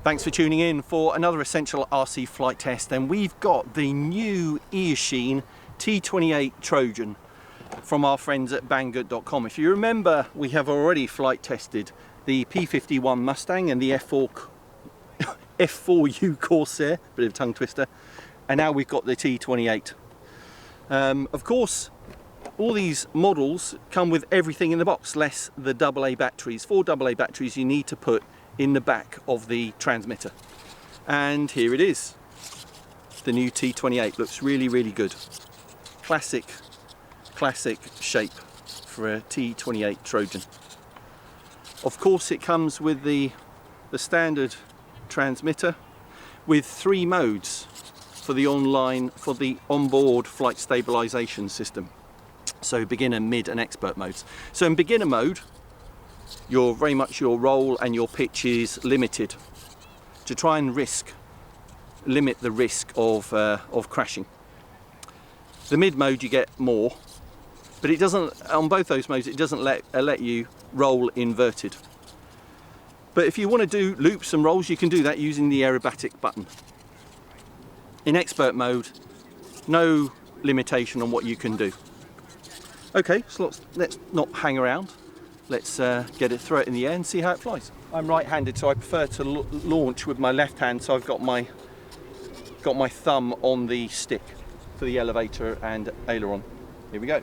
Thanks for tuning in for another essential RC flight test, and we've got the new Eachine T-28 Trojan from our friends at Banggood.com. If you remember, we have already flight tested the P51 Mustang and the F4U Corsair, bit of a tongue twister, and now we've got the T-28. Of course, all these models come with everything in the box, less the AA batteries. 4 AA batteries you need to put in the back of the transmitter. And here it is. The new T-28 looks really, really good. Classic shape for a T-28 Trojan. Of course, it comes with the standard transmitter with 3 modes for the onboard flight stabilisation system. So beginner, mid and expert modes. So in beginner mode, your roll and your pitch is limited to try and limit the risk of crashing. The mid mode you get more, but it doesn't, on both those modes, it doesn't let you roll inverted. But if you want to do loops and rolls, you can do that using the aerobatic button. In expert mode, no limitation on what you can do. Okay, so let's not hang around. Let's throw it in the air and see how it flies. I'm right-handed, so I prefer to launch with my left hand, so I've got my thumb on the stick for the elevator and aileron. Here we go.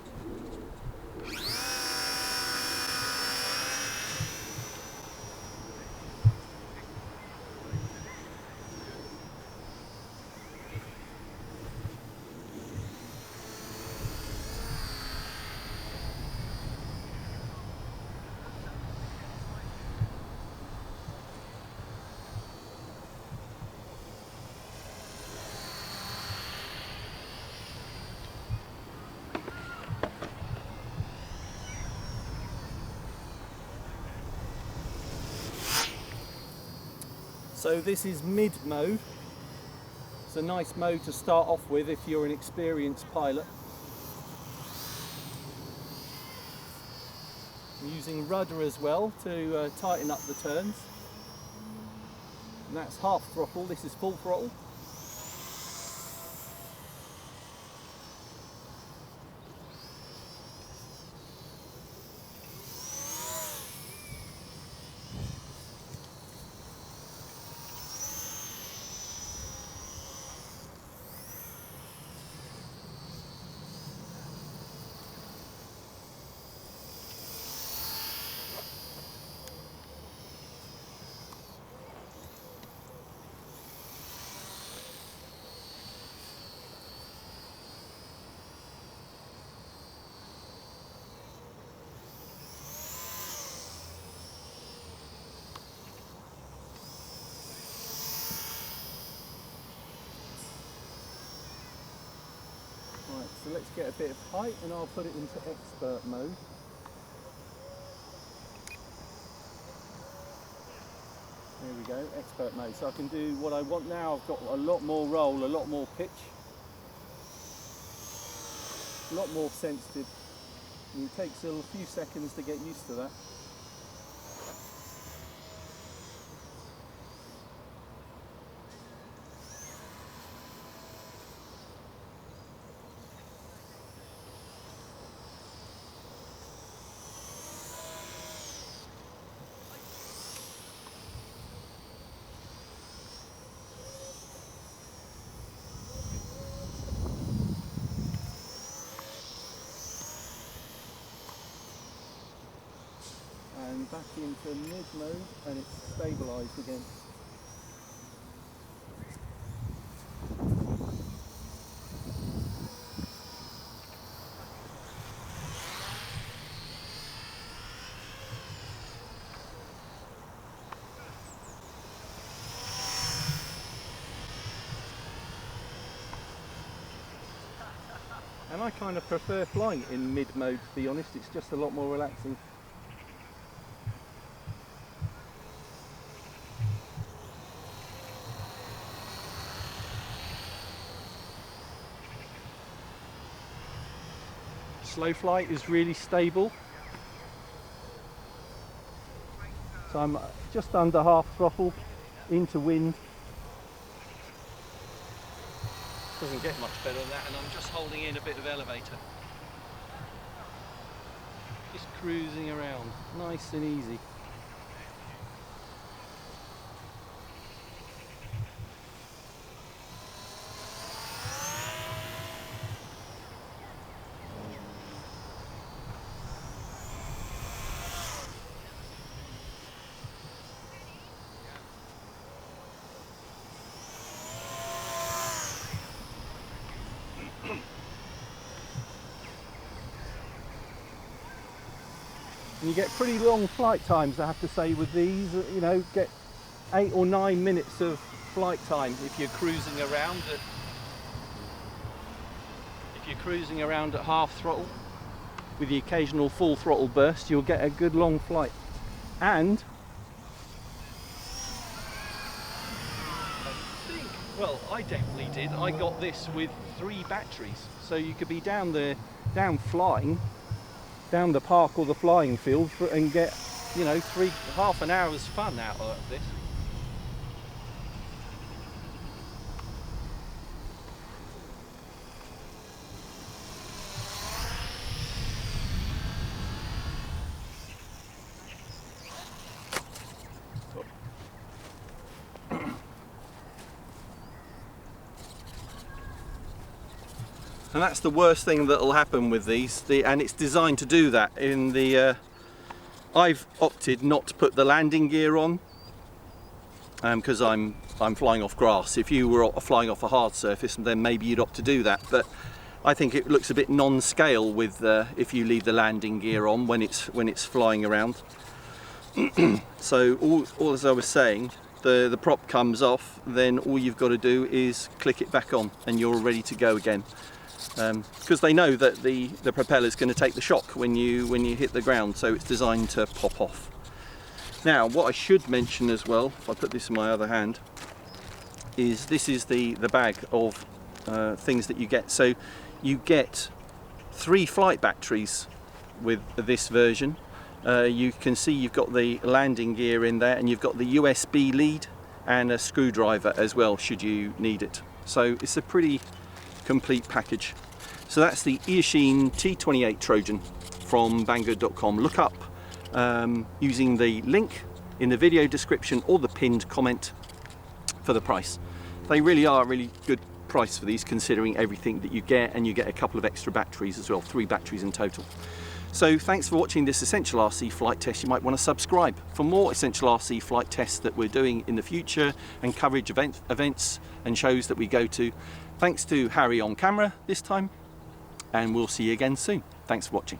So this is mid mode. It's a nice mode to start off with if you're an experienced pilot. I'm using rudder as well to tighten up the turns. And that's half throttle, this is full throttle. Right, so let's get a bit of height and I'll put it into expert mode. There we go, expert mode. So I can do what I want now. I've got a lot more roll, a lot more pitch, a lot more sensitive. And it takes a few seconds to get used to that. And back into mid mode and it's stabilised again. And I kind of prefer flying it in mid mode, to be honest. It's just a lot more relaxing. Slow flight is really stable. So I'm just under half throttle into wind. Doesn't get much better than that, and I'm just holding in a bit of elevator. Just cruising around, nice and easy. And you get pretty long flight times, I have to say, with these. You know, get 8 or 9 minutes of flight time if you're cruising around at half throttle. With the occasional full throttle burst, you'll get a good long flight. And well, I definitely did. I got this with 3 batteries, so you could be down flying down the park or the flying field and get, you know, half an hour's fun out of this. And that's the worst thing that will happen with these, and it's designed to do that. I've opted not to put the landing gear on because I'm flying off grass. If you were flying off a hard surface, then maybe you'd opt to do that. But I think it looks a bit non-scale with if you leave the landing gear on when it's flying around. So all as I was saying, the prop comes off, then all you've got to do is click it back on, and you're ready to go again. Because they know that the propeller is going to take the shock when you hit the ground, so it's designed to pop off. Now, what I should mention as well, if I put this in my other hand, is this is the bag of things that you get. So you get 3 flight batteries with this version. You can see you've got the landing gear in there, and you've got the USB lead and a screwdriver as well should you need it. So it's a pretty complete package. So that's the Eachine T-28 Trojan from Banggood.com. Look up using the link in the video description or the pinned comment for the price. They really are a really good price for these, considering everything that you get, and you get a couple of extra batteries as well, 3 batteries in total. So thanks for watching this Essential RC flight test. You might want to subscribe for more Essential RC flight tests that we're doing in the future, and coverage of events and shows that we go to. Thanks to Harry on camera this time, and we'll see you again soon. Thanks for watching.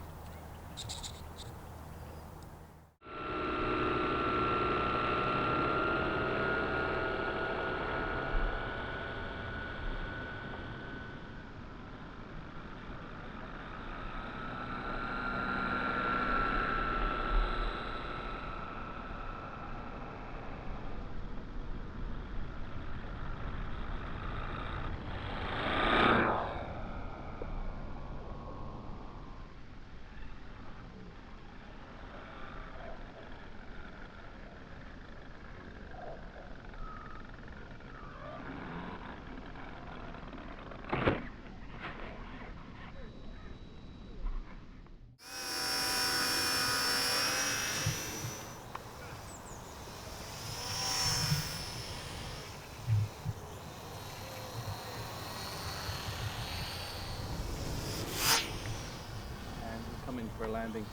For a landing.